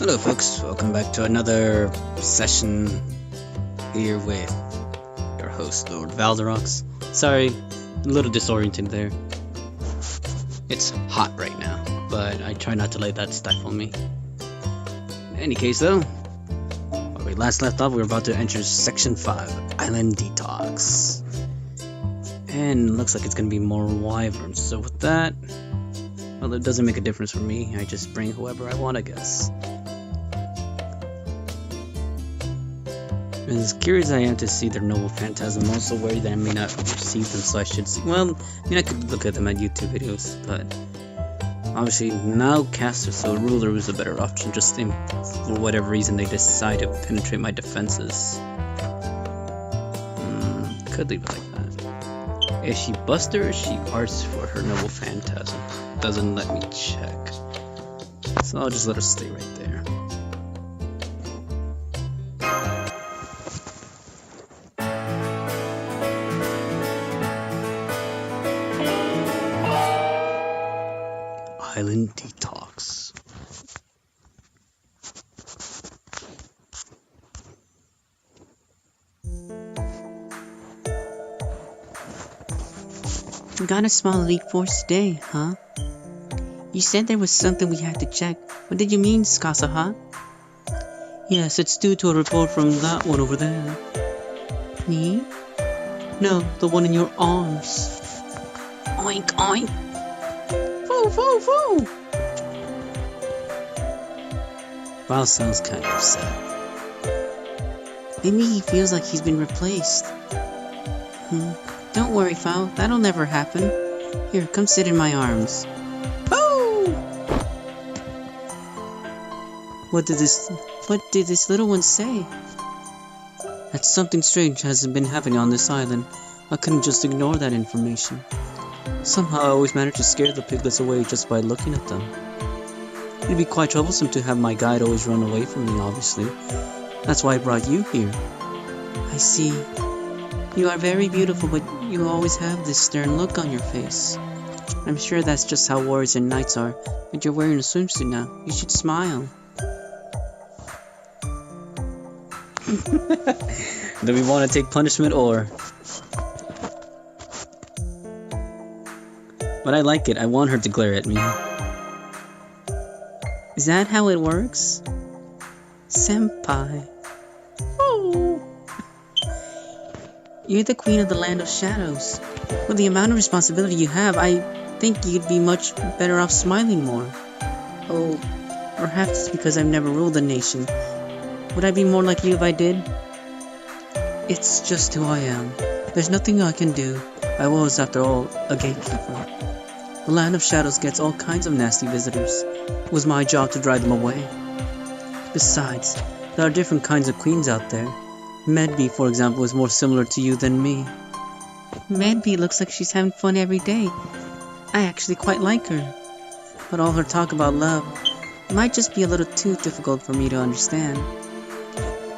Hello folks, welcome back to another session here with your host Lord Valderox. Sorry, a little disoriented there. It's hot right now, but I try not to let that stifle me. In any case though, where we last left off, we were about to enter section 5, Island Detox. And looks like it's gonna be more wyverns, so with that, well, it doesn't make a difference for me. I just bring whoever I want, I guess. As curious I am to see their noble phantasm, I'm also worried that I may not perceive them, so I should see. Well, I mean, I could look at them at YouTube videos, but obviously now caster, so ruler was a better option. Just for whatever reason they decide to penetrate my defenses. Could leave it like that. Is she Buster or is she arts for her noble phantasm? Doesn't let me check, so I'll just let her stay right there. Island Detox. You got a small elite force today, huh? You said there was something we had to check. What did you mean, Skasa, huh? Yes, it's due to a report from that one over there. Me? No, the one in your arms. Oink, oink. Foo, foo, foo. Val sounds kind of upset. Maybe he feels like he's been replaced. Don't worry, Fowl. That'll never happen. Here, come sit in my arms. Oh! What did this little one say? That something strange has been happening on this island. I couldn't just ignore that information. Somehow I always manage to scare the piglets away just by looking at them. It'd be quite troublesome to have my guide always run away from me, obviously. That's why I brought you here. I see. You are very beautiful, but you always have this stern look on your face. I'm sure that's just how warriors and knights are, but you're wearing a swimsuit now. You should smile. Do we want to take punishment or? But I like it. I want her to glare at me. Is that how it works? Senpai. Oh. You're the queen of the land of shadows. With the amount of responsibility you have, I think you'd be much better off smiling more. Oh, perhaps it's because I've never ruled a nation. Would I be more like you if I did? It's just who I am. There's nothing I can do. I was, after all, a gatekeeper. The land of shadows gets all kinds of nasty visitors. It was my job to drive them away. Besides, there are different kinds of queens out there. Medbee, for example, is more similar to you than me. Medbee looks like she's having fun every day. I actually quite like her. But all her talk about love might just be a little too difficult for me to understand.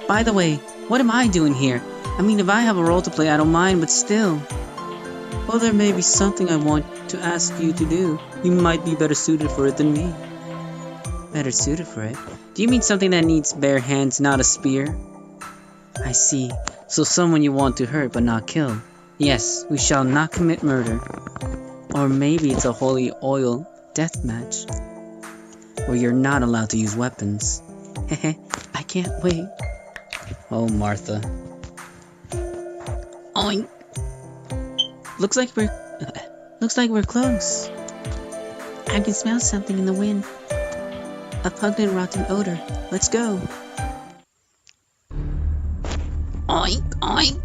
By the way, what am I doing here? I mean, if I have a role to play, I don't mind, but still. Well, there may be something I want to ask you to do. You might be better suited for it than me. Better suited for it? Do you mean something that needs bare hands, not a spear? I see. So someone you want to hurt but not kill. Yes, we shall not commit murder. Or maybe it's a holy oil death match, where you're not allowed to use weapons. Heh, I can't wait. Oh, Martha. Oink. Looks like we're close. I can smell something in the wind. A pungent, rotten odor. Let's go. Oink, oink.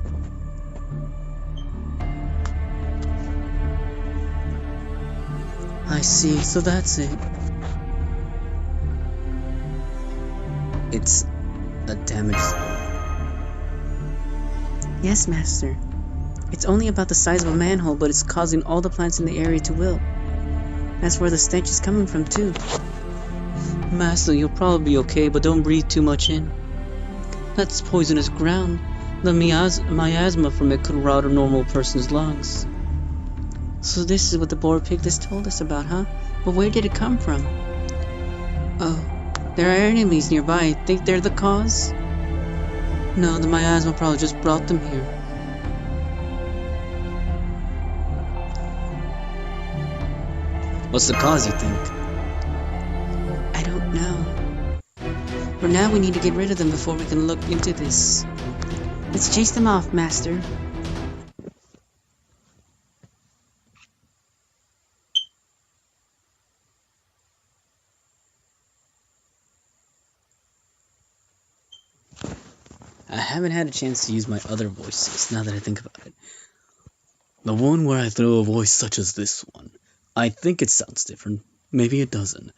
I see, so that's it. It's a damage zone. Yes, Master. It's only about the size of a manhole, but it's causing all the plants in the area to wilt. That's where the stench is coming from, too. Master, you'll probably be okay, but don't breathe too much in. That's poisonous ground. The miasma from it could rot a normal person's lungs. So this is what the boar pig just told us about, huh? But where did it come from? Oh, There are enemies nearby. Think they're the cause? No, the miasma probably just brought them here. What's the cause, you think? I don't know. For now, we need to get rid of them before we can look into this. Let's chase them off, Master. I haven't had a chance to use my other voices, now that I think about it. The one where I throw a voice such as this one. I think it sounds different. Maybe it doesn't.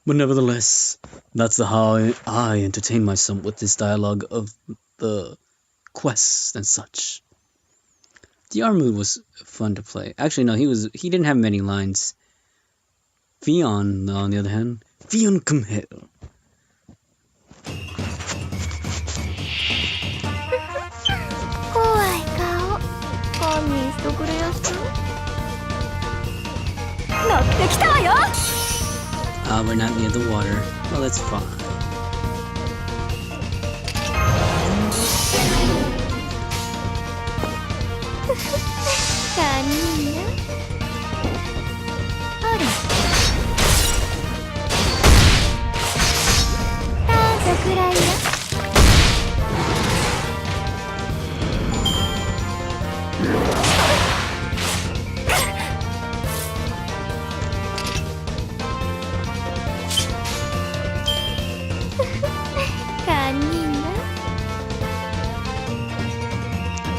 But nevertheless, that's how I entertain myself with this dialogue of the quests and such. The Armood was fun to play. Actually, no, he didn't have many lines. Fion, on the other hand, Fion, come here. We're not near the water. Well, that's fine.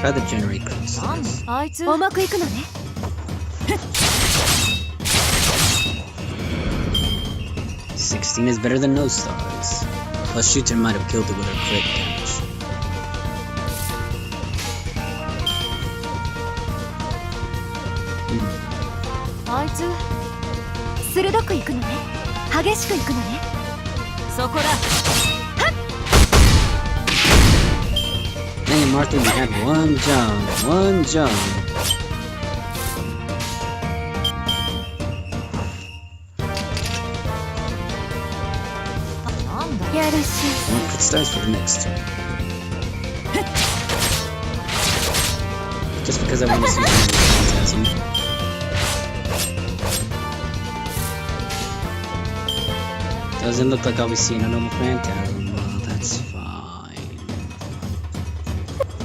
Try to generate crystals. 16 is better than no stars. Plus, Shooter might have killed it with her crit damage. Dang, Martha, you had one jump. One crit stars for the next turn. Just because I want to see Phantasm. Doesn't look like I'll be seeing a normal Phantasm. Well, that's fine.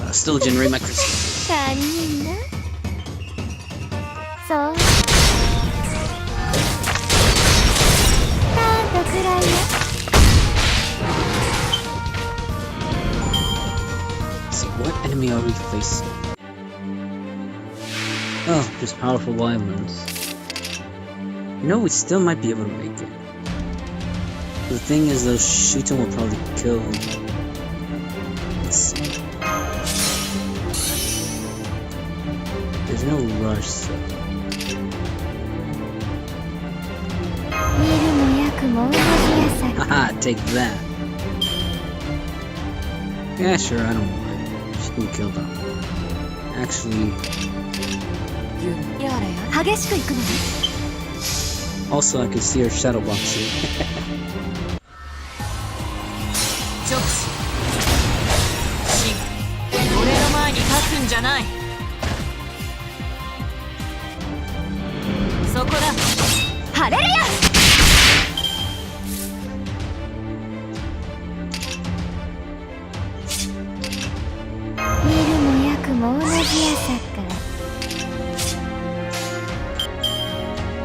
I'll still generate my crystals. So what enemy are we facing? Oh, just powerful wyverns. You know, we still might be able to make it. The thing is, those Shuton will probably kill him. Let's see. There's no rush, so. Haha, take that. Yeah, sure, I don't mind. She can kill that one. Actually. Also, I can see her shadow boxing.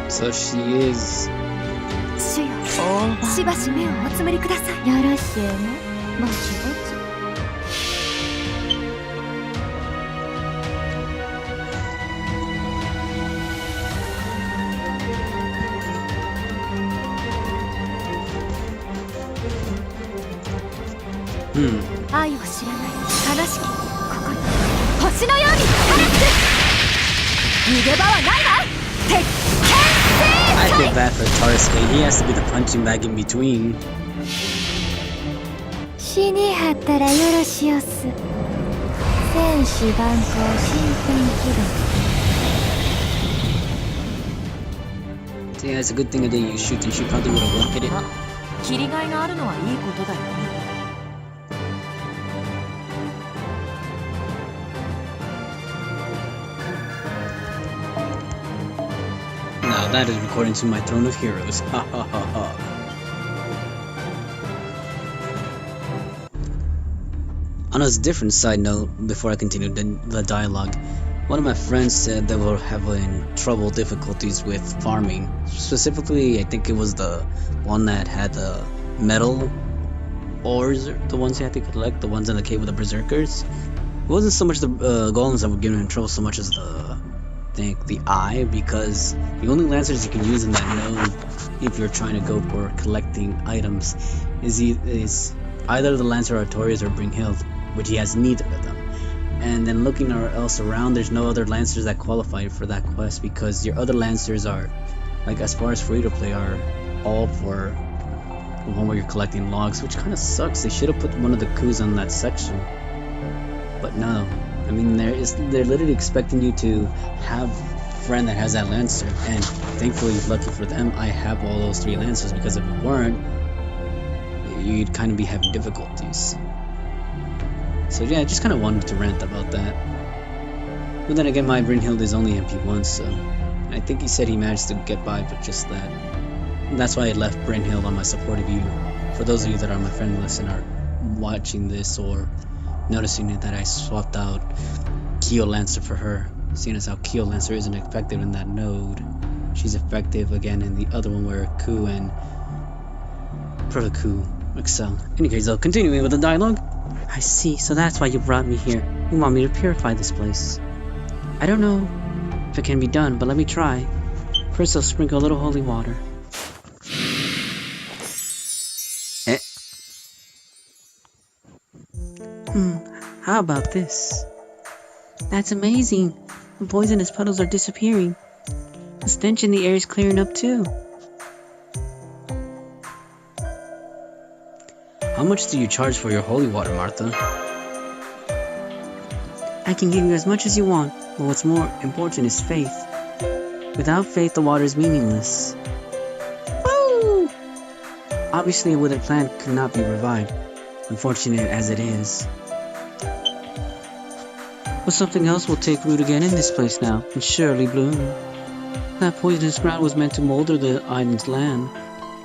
So she is. I feel bad for Tarusuke. He has to be the punching bag in between. Yeah, it's a good thing I didn't use shoot, and she probably would have hit it. 切りがいがあるのはいいことだよね。Now that is according to my Throne of Heroes. Ha ha ha ha. On a different side note, before I continue the dialogue, one of my friends said they were having difficulties with farming. Specifically, I think it was the one that had the metal ores, the ones you had to collect, the ones in the cave with the berserkers. It wasn't so much the golems that were giving him trouble so much as the eye, because the only lancers you can use in that node if you're trying to go for collecting items is either the Lancer Artorias or Brynhild, which he has neither of them. And then looking else around, there's no other Lancers that qualify for that quest, because your other Lancers are, like, as far as free to play, are all for the one where you're collecting logs, which kind of sucks. They should have put one of the coups on that section, but no. I mean, they're literally expecting you to have a friend that has that Lancer, and thankfully, lucky for them, I have all those 3 Lancers, because if it weren't, you'd kind of be having difficulties. So yeah, I just kind of wanted to rant about that. But then again, my Brynhild is only MP1, so I think he said he managed to get by with just that. And that's why I left Brynhild on my supportive view. For those of you that are on my friend list and are watching this or noticing it, that I swapped out Keo Lancer for her, seeing as how Keo Lancer isn't effective in that node. She's effective again in the other one where Ku and Proto-Ku excel. Anyways, though, continuing with the dialogue. I see, so that's why you brought me here. You want me to purify this place. I don't know if it can be done, but let me try. First I'll sprinkle a little holy water. How about this? That's amazing. The poisonous puddles are disappearing. The stench in the air is clearing up too. How much do you charge for your holy water, Martha? I can give you as much as you want, but what's more important is faith. Without faith, the water is meaningless. Woo! Obviously, a withered plant could not be revived, unfortunate as it is. But something else will take root again in this place now, and surely bloom. That poisonous ground was meant to molder the island's land.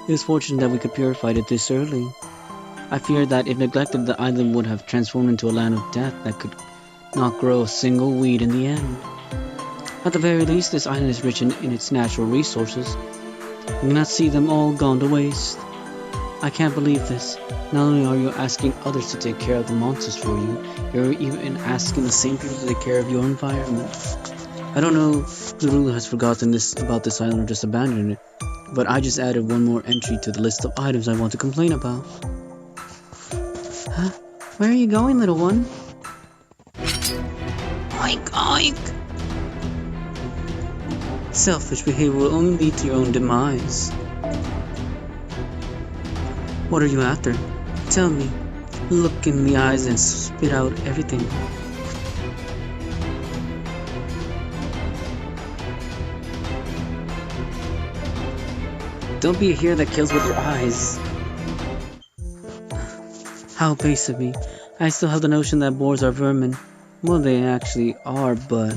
It is fortunate that we could purify it this early. I feared that if neglected, the island would have transformed into a land of death that could not grow a single weed in the end. At the very least, this island is rich in its natural resources. We cannot see them all gone to waste. I can't believe this. Not only are you asking others to take care of the monsters for you, you're even asking the same people to take care of your environment. I don't know if the ruler has forgotten about this island or just abandoned it, but I just added one more entry to the list of items I want to complain about. Huh? Where are you going, little one? Oink, oink! Selfish behavior will only lead to your own demise. What are you after? Tell me. Look in the eyes and spit out everything. Don't be a hero that kills with your eyes. How base of me. I still have the notion that boars are vermin. Well, they actually are, but...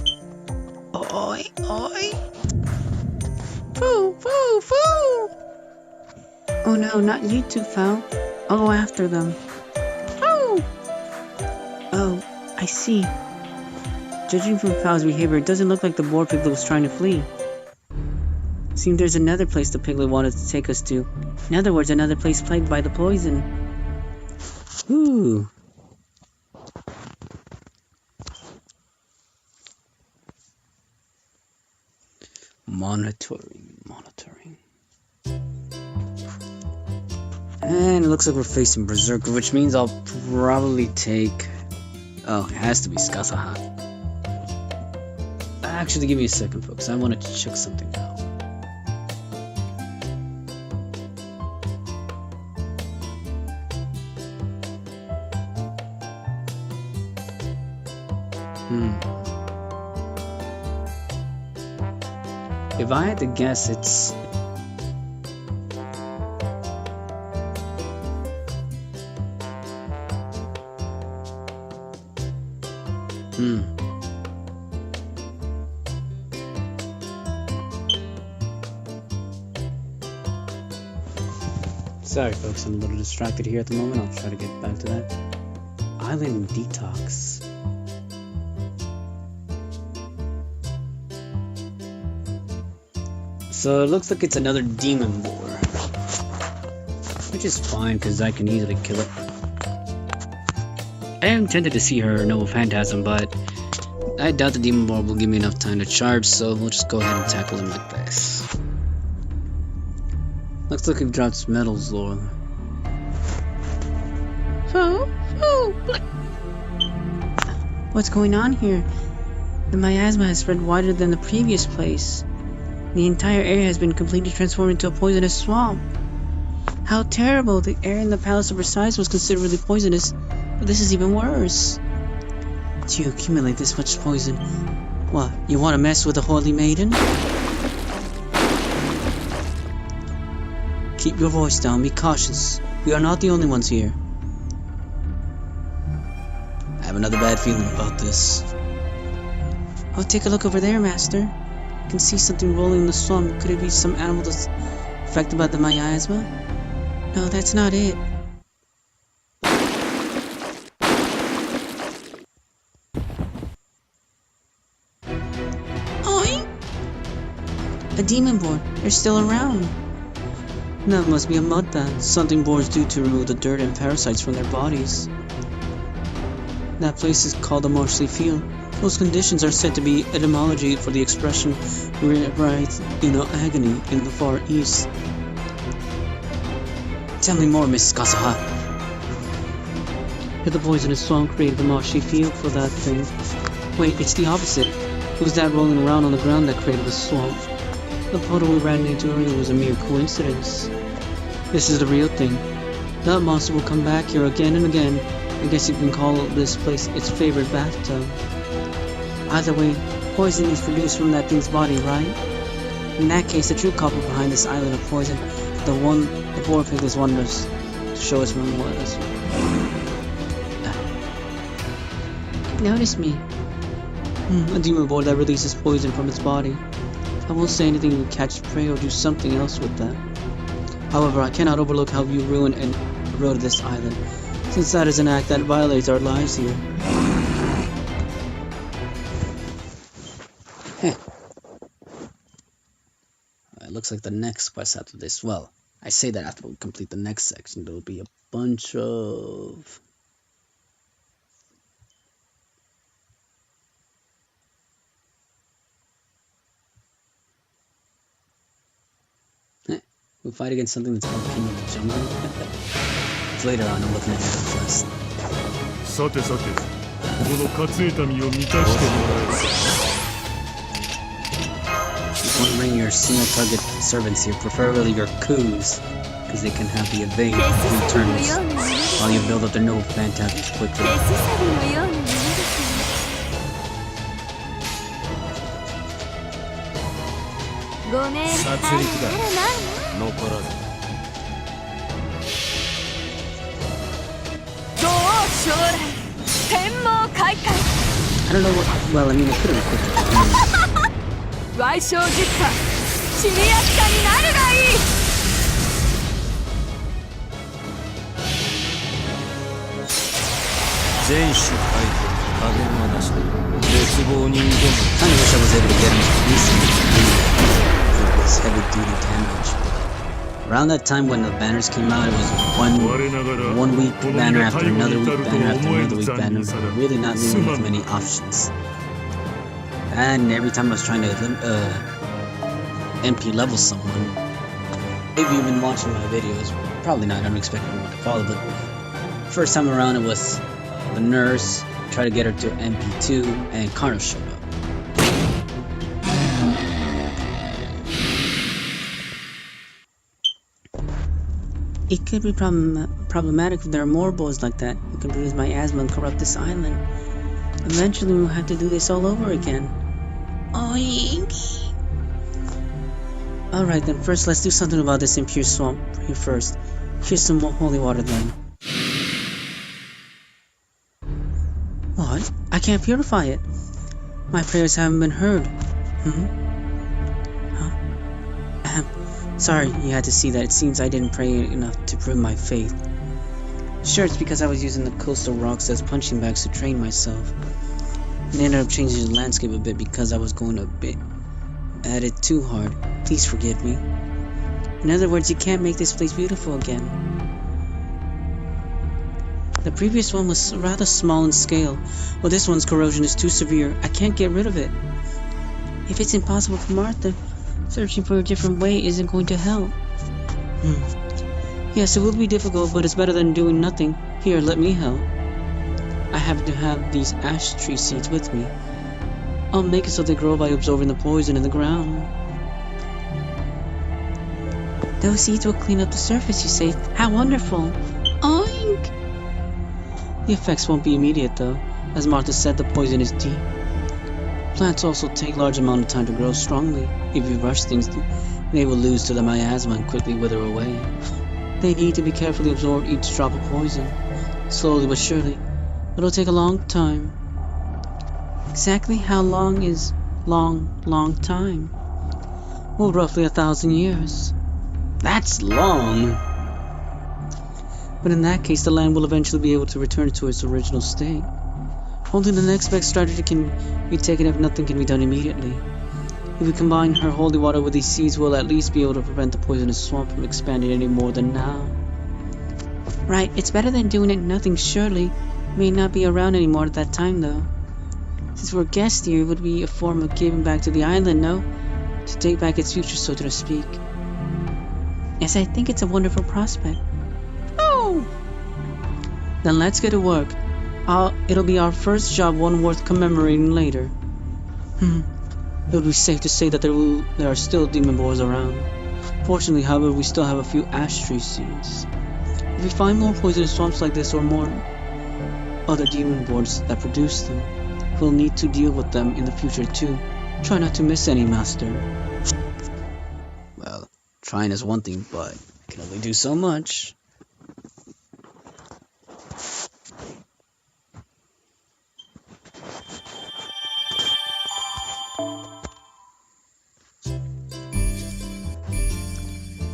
Oi, oi! Foo, foo, foo! Oh no, not you two, Fowl. I'll go after them. Foo! Oh, I see. Judging from Fowl's behavior, it doesn't look like the boar piglet was trying to flee. Seems there's another place the piglet wanted to take us to. In other words, another place plagued by the poison. Ooh. Monitoring. And it looks like we're facing Berserker, which means I'll probably take... Oh, it has to be Skasaha. Actually, give me a second, folks. I wanted to check something out. If I had to guess, it's... Hmm. Sorry folks, I'm a little distracted here at the moment. I'll try to get back to that. Island detox. So it looks like it's another demon boar. Which is fine, because I can easily kill it. I am tempted to see her Noble Phantasm, but I doubt the demon boar will give me enough time to charge, so we'll just go ahead and tackle him like this. Looks like we've dropped some medals, Laura. What's going on here? The miasma has spread wider than the previous place. The entire area has been completely transformed into a poisonous swamp. How terrible! The air in the Palace of Versailles was considerably poisonous, but this is even worse. To accumulate this much poison, what, you want to mess with the Holy Maiden? Keep your voice down, be cautious. We are not the only ones here. I have another bad feeling about this. Oh, take a look over there, Master. I can see something rolling in the swamp. Could it be some animal that's affected by the miasma? No, that's not it. Oink! A demon boar. They're still around. That must be a mud bath, something boars do to remove the dirt and parasites from their bodies. That place is called the marshy field. Those conditions are said to be etymology for the expression right in agony in the Far East. Tell me more, Miss Kasaha. If the poisonous swamp created the marshy field for that thing. Wait, it's the opposite. It was that rolling around on the ground that created the swamp. The puddle we ran into earlier was a mere coincidence. This is the real thing. That monster will come back here again and again. I guess you can call this place its favorite bathtub. Either way, poison is produced from that thing's body, right? In that case, the true culprit behind this island of poison, the boar pig is wonders to show us where it was. Notice me. A demon boar that releases poison from its body. I won't say anything to catch prey or do something else with that. However, I cannot overlook how you ruined and eroded this island, since that is an act that violates our lives here. It looks like the next quest after this. Well, I say that after we complete the next section, there'll be a bunch of... We'll fight against something that's called King of the Jungle. It's later on, I'm looking at it first. さてさて、この勝痛みを満たしてもらえ。You want to bring your single target servants here, preferably your coups, because they can have the evade in turns while you build up their noble phantasms quickly. ごめん、殺戮だ。残らず。ご王将来、天網開会。 I don't know what... Well, I mean, I could have equipped it. 矮小実家、シニアスカになるがいい。全種回復、加減はなしだ。絶望に挑む。 I wish I was able to get him to decent with this heavy duty damage. Around that time when the banners came out, it was one week banner after another week banner after another week banner, really not leaving with many options. And every time I was trying to MP level someone, maybe you've been watching my videos, probably not, I don't expect everyone to follow, but first time around it was the nurse, try to get her to MP2, and Carno showed up. It could be problematic if there are more boys like that who can produce miasma and corrupt this island. Eventually we'll have to do this all over again. Oink! Alright then, first let's do something about this impure swamp. Here first. Here's some more holy water then. What? I can't purify it. My prayers haven't been heard. Sorry you had to see that. It seems I didn't pray enough to prove my faith. Sure, it's because I was using the coastal rocks as punching bags to train myself. And ended up changing the landscape a bit because I was going a bit at it too hard. Please forgive me. In other words, you can't make this place beautiful again. The previous one was rather small in scale, while this one's corrosion is too severe. I can't get rid of it. If it's impossible for Martha, searching for a different way isn't going to help. Yes, it will be difficult, but it's better than doing nothing. Here, let me help. I happen to have these ash tree seeds with me. I'll make it so they grow by absorbing the poison in the ground. Those seeds will clean up the surface, you say? How wonderful! Oink! The effects won't be immediate, though. As Martha said, the poison is deep. Plants also take large amount of time to grow strongly. If you rush things, they will lose to the miasma and quickly wither away. They need to be carefully absorbed each drop of poison. Slowly but surely. It'll take a long time. Exactly how long is long time? Well, roughly 1,000 years. That's long. But in that case, the land will eventually be able to return to its original state. Only the next best strategy can be taken if nothing can be done immediately. If we combine her holy water with these seeds, we'll at least be able to prevent the poisonous swamp from expanding any more than now. Right, it's better than doing it nothing, surely. May not be around anymore at that time, though. Since we're guests here, it would be a form of giving back to the island, no? To take back its future, so to speak. Yes, I think it's a wonderful prospect. Oh! Then let's get to work. It'll be our first job, one worth commemorating later. It would be safe to say that there are still demon boars around. Fortunately, however, we still have a few ash tree seeds. If we find more poisonous swamps like this or more other demon boars that produce them, we'll need to deal with them in the future too. Try not to miss any, Master. Well, trying is one thing, but I can only do so much.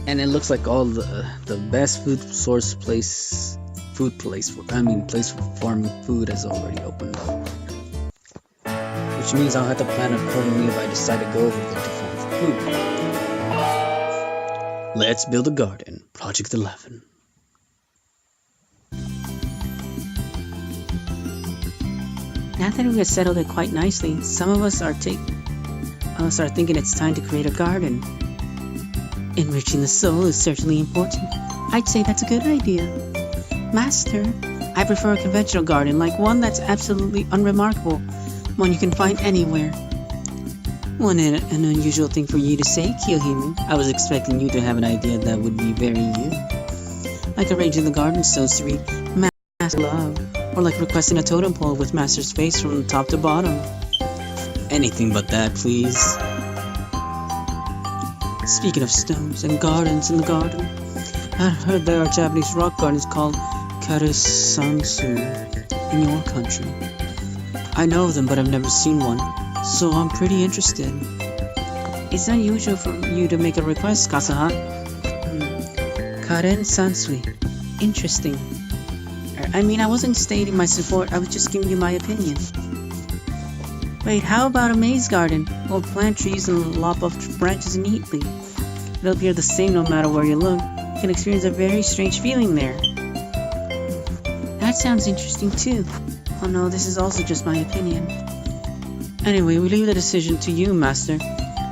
And it looks like all the best place for farming food has already opened up. Which means I'll have to plan accordingly if I decide to go over there to farm for food. Let's build a garden. Project 11. Now that we have settled it quite nicely, some of us are thinking it's time to create a garden. Enriching the soul is certainly important. I'd say that's a good idea. Master, I prefer a conventional garden, like one that's absolutely unremarkable, one you can find anywhere. One an unusual thing for you to say, Kyohimu. I was expecting you to have an idea that would be very you. Like arranging the garden stones to read Master Love, or like requesting a totem pole with Master's face from top to bottom. Anything but that, please. Speaking of stones and gardens in the garden, I heard there are Japanese rock gardens called Karesansu in your country. I know of them, but I've never seen one, so I'm pretty interested. It's unusual for you to make a request, Kasaha. Karen Sansui. Interesting. I mean, I wasn't stating my support, I was just giving you my opinion. Wait, how about a maze garden? We'll plant trees and lop off branches neatly. It'll appear the same no matter where you look. You can experience a very strange feeling there. That sounds interesting too. Oh no, this is also just my opinion. Anyway, we leave the decision to you, Master.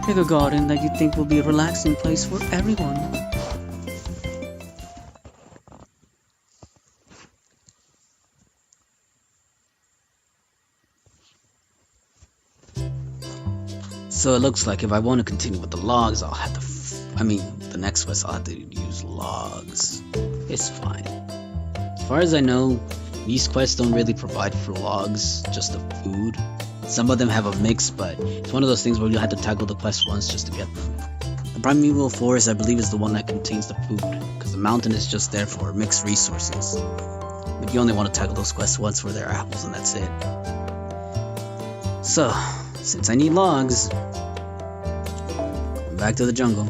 Pick a garden that you think will be a relaxing place for everyone. So it looks like if I want to continue with the logs, I'll have to... the next quest I'll have to use logs. It's fine. As far as I know, these quests don't really provide for logs, just the food. Some of them have a mix, but it's one of those things where you have to tackle the quest once just to get them. The primeval forest, I believe, is the one that contains the food, because the mountain is just there for mixed resources. But you only want to tackle those quests once for their apples, and that's it. So, since I need logs, going back to the jungle.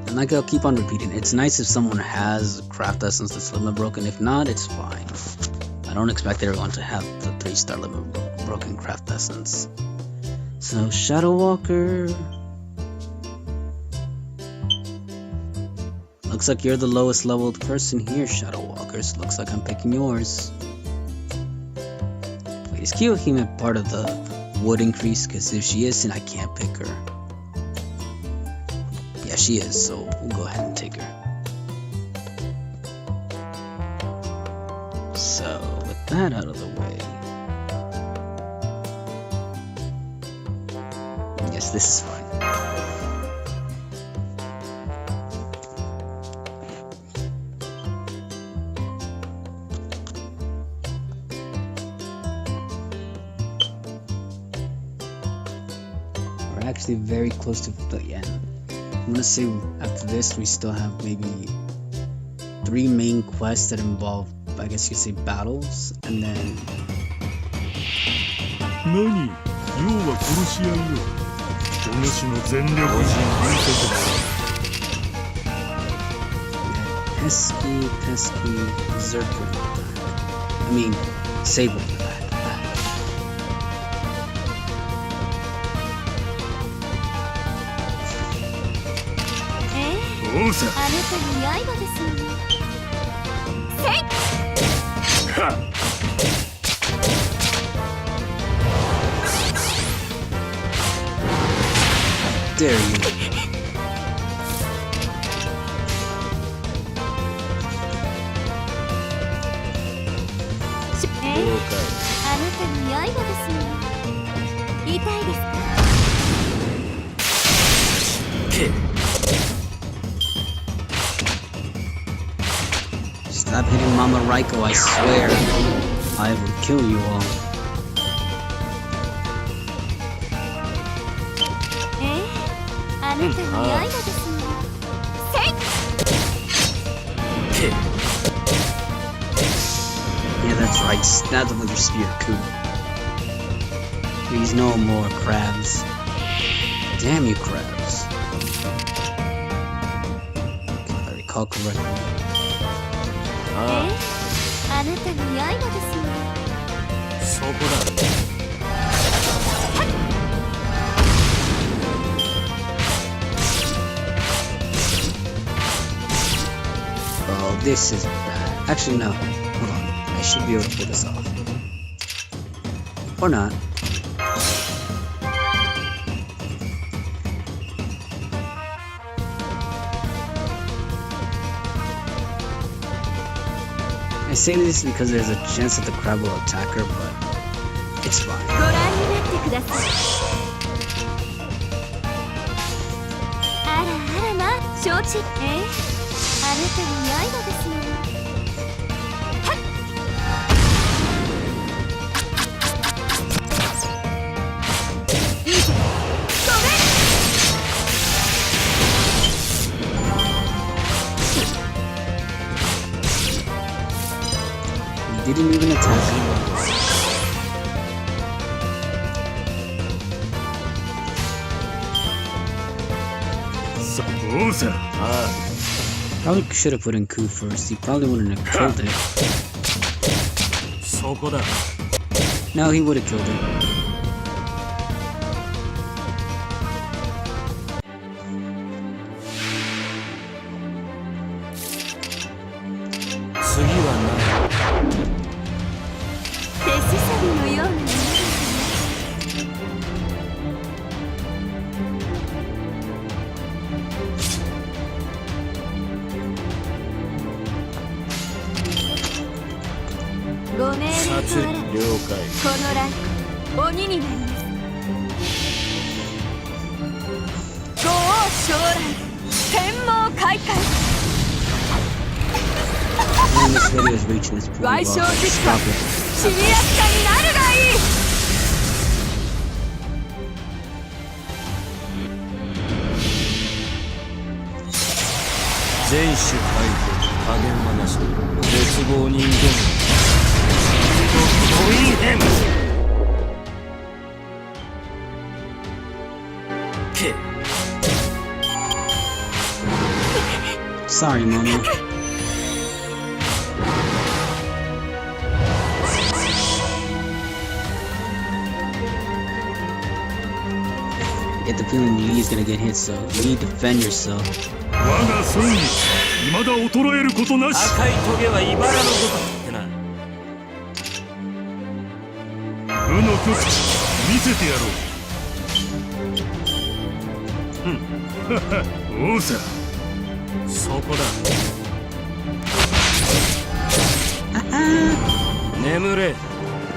And like I'll keep on repeating, it's nice if someone has craft essence that's limit broken. If not, it's fine. I don't expect everyone to have the 3-star limit broken craft essence. So, Shadow Walker. Looks like you're the lowest leveled person here, Shadow Walkers. Looks like I'm picking yours. Wait, is Kiyohime part of the wood increase? Because if she isn't, I can't pick her. Yeah, she is, so we'll go ahead and take her. So, with that out of the way, yes, this is fine. We're actually very close to the end. I'm gonna say after this we still have maybe 3 main quests that involve, I guess you could say, battles, and then 何要は殺し合いよ。お主の全力を見せて pesky berserker. I mean, saber.あなたに刃ですよね。せいっ Dare you? あなたに刃ですよね。痛いですか？ Stop hitting Mama Raiko, I swear. I will kill you all. あなたに刃ですよね。せいっ Yeah, that's right. Stab them with your spear, Coup. Please, no more crabs. Damn you, crabs. If I recall correctly. あなたに刃ですよね。そこだ。 Oh, this is bad. Actually, no. Hold on. I should be able to pull this off. Or not. I say this because there's a chance that the crab will attack her, but it's fine. ご覧になってください。あらあらま、承知。あなたに刃ですよね。はっ。いいぞ。ごめん。 He didn't even attack me. そうさ。Probably should have put in Coup first. He probably wouldn't have killed it. そこだ。 No, he would have killed it. 次は手すさびのようなものですね。ご命令とあらば、このランク鬼になります。五王将来、天網開会。 When this video is reaching its point, 賠償 well, 実 stop 感 it. シリアス化になるがいい。全種解放加減はなし絶望に挑むドインヘムけ Sorry, Momo. Get the feeling Lee's gonna get hit, so Lee, defend yourself. 我が損に未だ衰えることなし赤い棘は茨のごとってな無の極致見せてやろうおうさそこだ眠れ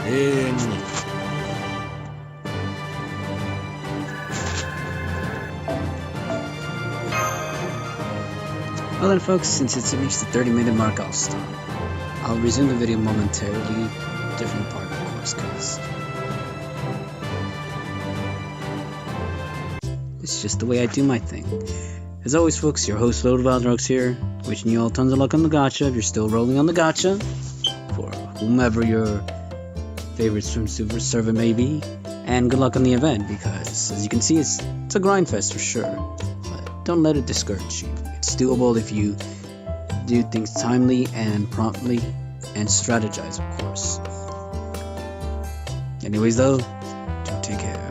永遠に Well then folks, since it's reached the 30-minute mark, I'll stop. I'll resume the video momentarily, different part of course, because it's just the way I do my thing. As always folks, your host Lord Valdrox here, wishing you all tons of luck on the gacha if you're still rolling on the gacha, for whomever your favorite swimsuit server may be, and good luck on the event, because as you can see it's a grind fest for sure, but don't let it discourage you. It's doable if you do things timely and promptly and strategize, of course. Anyways though,